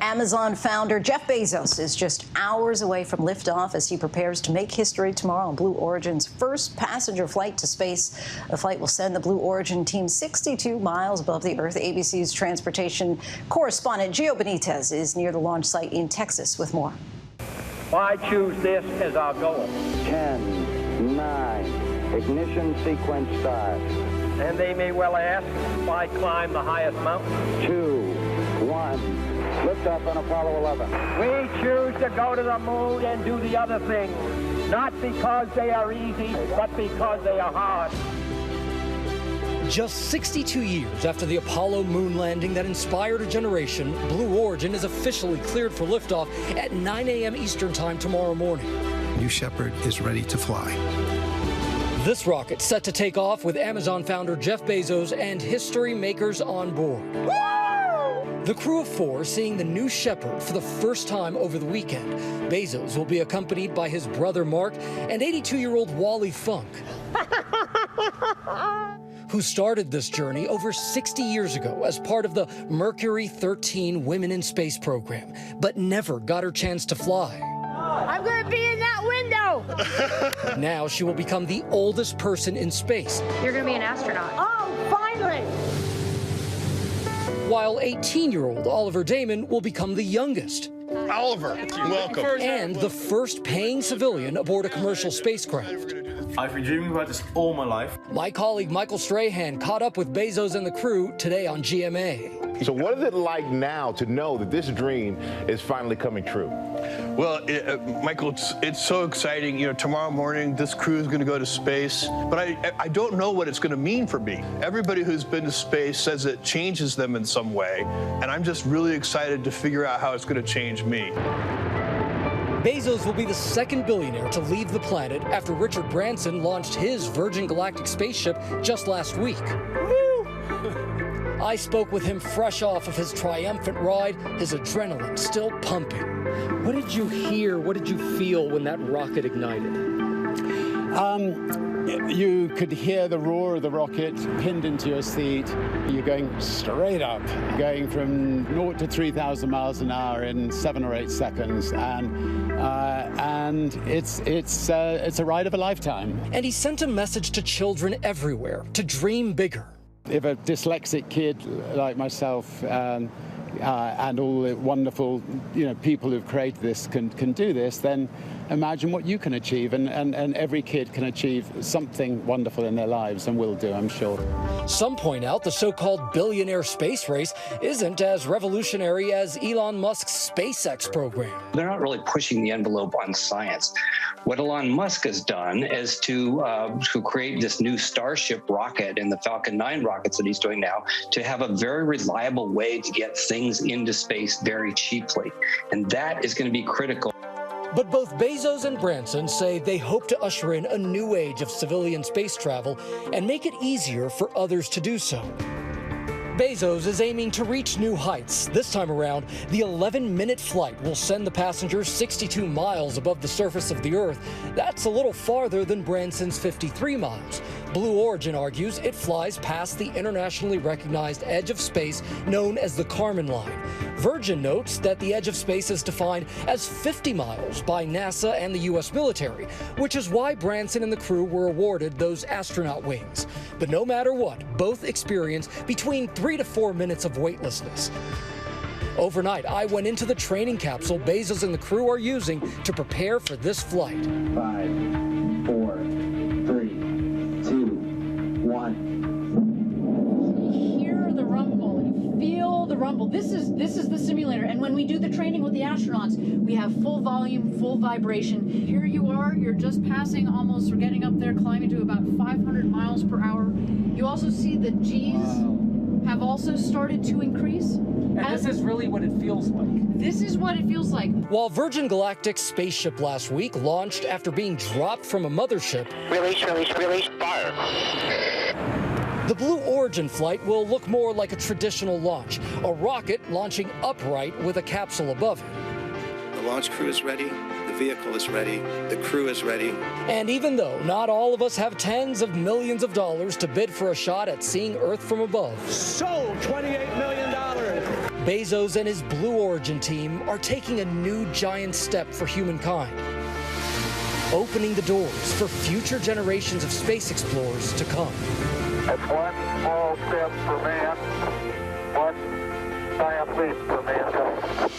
Amazon founder Jeff Bezos is just hours away from liftoff as he prepares to make history tomorrow on Blue Origin's first passenger flight to space. The flight will send the Blue Origin team 62 miles above the Earth. ABC's transportation correspondent Gio Benitez is near the launch site in Texas with more. Why choose this as our goal? 10, 9, ignition sequence start. And they may well ask, why climb the highest mountain? 2, 1. Liftoff on Apollo 11. We choose to go to the moon and do the other things, not because they are easy, but because they are hard. Just 62 years after the Apollo moon landing that inspired a generation, Blue Origin is officially cleared for liftoff at 9 a.m. Eastern Time tomorrow morning. New Shepard is ready to fly. This rocket set to take off with Amazon founder Jeff Bezos and history makers on board. The crew of 4 seeing the New Shepard for the first time over the weekend. Bezos will be accompanied by his brother Mark and 82-year-old Wally Funk, who started this journey over 60 years ago as part of the Mercury 13 Women in Space program, but never got her chance to fly. I'm going to be in that window. Now she will become the oldest person in space. You're going to be an astronaut. Oh, finally. While 18-year-old Oliver Damon will become the youngest. Oliver, welcome. And the first paying civilian aboard a commercial spacecraft. I've been dreaming about this all my life. My colleague Michael Strahan caught up with Bezos and the crew today on GMA. So what is it like now to know that this dream is finally coming true? Well, Michael, it's so exciting. You know, tomorrow morning, this crew is going to go to space, but I don't know what it's going to mean for me. Everybody who's been to space says it changes them in some way, and I'm just really excited to figure out how it's going to change me. Bezos will be the second billionaire to leave the planet after Richard Branson launched his Virgin Galactic spaceship just last week. I spoke with him fresh off of his triumphant ride, his adrenaline still pumping. What did you hear? What did you feel when that rocket ignited? You could hear the roar of the rocket pinned into your seat. You're going straight up, going from 0 to 3,000 miles an hour in 7 or 8 seconds, and it's a ride of a lifetime. And he sent a message to children everywhere to dream bigger. If a dyslexic kid like myself and all the wonderful people who've created this can do this, then imagine what you can achieve, and every kid can achieve something wonderful in their lives, and will do, I'm sure. Some point out the so-called billionaire space race isn't as revolutionary as Elon Musk's SpaceX program. They're not really pushing the envelope on science. What Elon Musk has done is to create this new Starship rocket and the Falcon 9 rockets that he's doing now to have a very reliable way to get things into space very cheaply. And that is going to be critical. But both Bezos and Branson say they hope to usher in a new age of civilian space travel and make it easier for others to do so. Bezos is aiming to reach new heights. This time around, the 11-minute flight will send the passengers 62 miles above the surface of the Earth. That's a little farther than Branson's 53 miles. Blue Origin argues it flies past the internationally recognized edge of space known as the Kármán line. Virgin notes that the edge of space is defined as 50 miles by NASA and the U.S. military, which is why Branson and the crew were awarded those astronaut wings. But no matter what, both experience between 3 to 4 minutes of weightlessness. Overnight, I went into the training capsule Bezos and the crew are using to prepare for this flight. 5, 4, 3, 2, 1. You hear the rumble, you feel the rumble. This is the simulator, and when we do the training with the astronauts, we have full volume, full vibration. Here you are, you're just passing almost, we're getting up there, climbing to about 500 miles per hour. You also see the G's have also started to increase. And this is really what it feels like. This is what it feels like. While Virgin Galactic's spaceship last week launched after being dropped from a mothership, Release, fire. the Blue Origin flight will look more like a traditional launch, a rocket launching upright with a capsule above it. The launch crew is ready. The vehicle is ready. The crew is ready. And even though not all of us have tens of millions of dollars to bid for a shot at seeing Earth from above, So, $28 million. Bezos and his Blue Origin team are taking a new giant step for humankind, opening the doors for future generations of space explorers to come. That's one small step for man, one giant leap for mankind.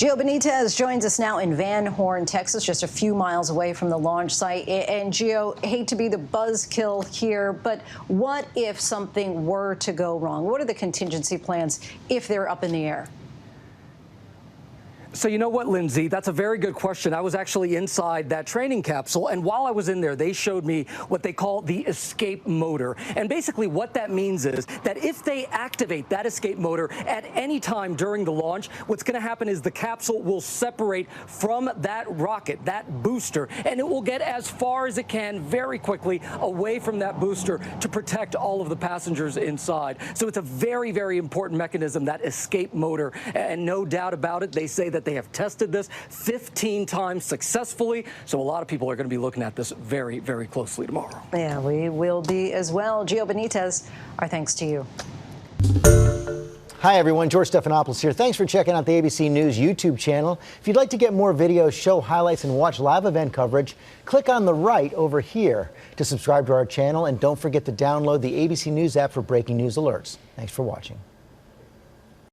Gio Benitez joins us now in Van Horn, Texas, just a few miles away from the launch site. And Gio, hate to be the buzzkill here, but what if something were to go wrong? What are the contingency plans if they're up in the air? So you know what, Lindsay, that's a very good question. I was actually inside that training capsule, and while I was in there, they showed me what they call the escape motor. And basically what that means is that if they activate that escape motor at any time during the launch, what's going to happen is the capsule will separate from that rocket, that booster, and it will get as far as it can very quickly away from that booster to protect all of the passengers inside. So it's a very, very important mechanism, that escape motor. And no doubt about it, they say that they have tested this 15 times successfully. So a lot of people are going to be looking at this very, very closely tomorrow. Yeah, we will be as well. Gio Benitez, our thanks to you. Hi, everyone. George Stephanopoulos here. Thanks for checking out the ABC News YouTube channel. If you'd like to get more videos, show highlights, and watch live event coverage, click on the right over here to subscribe to our channel. And don't forget to download the ABC News app for breaking news alerts. Thanks for watching.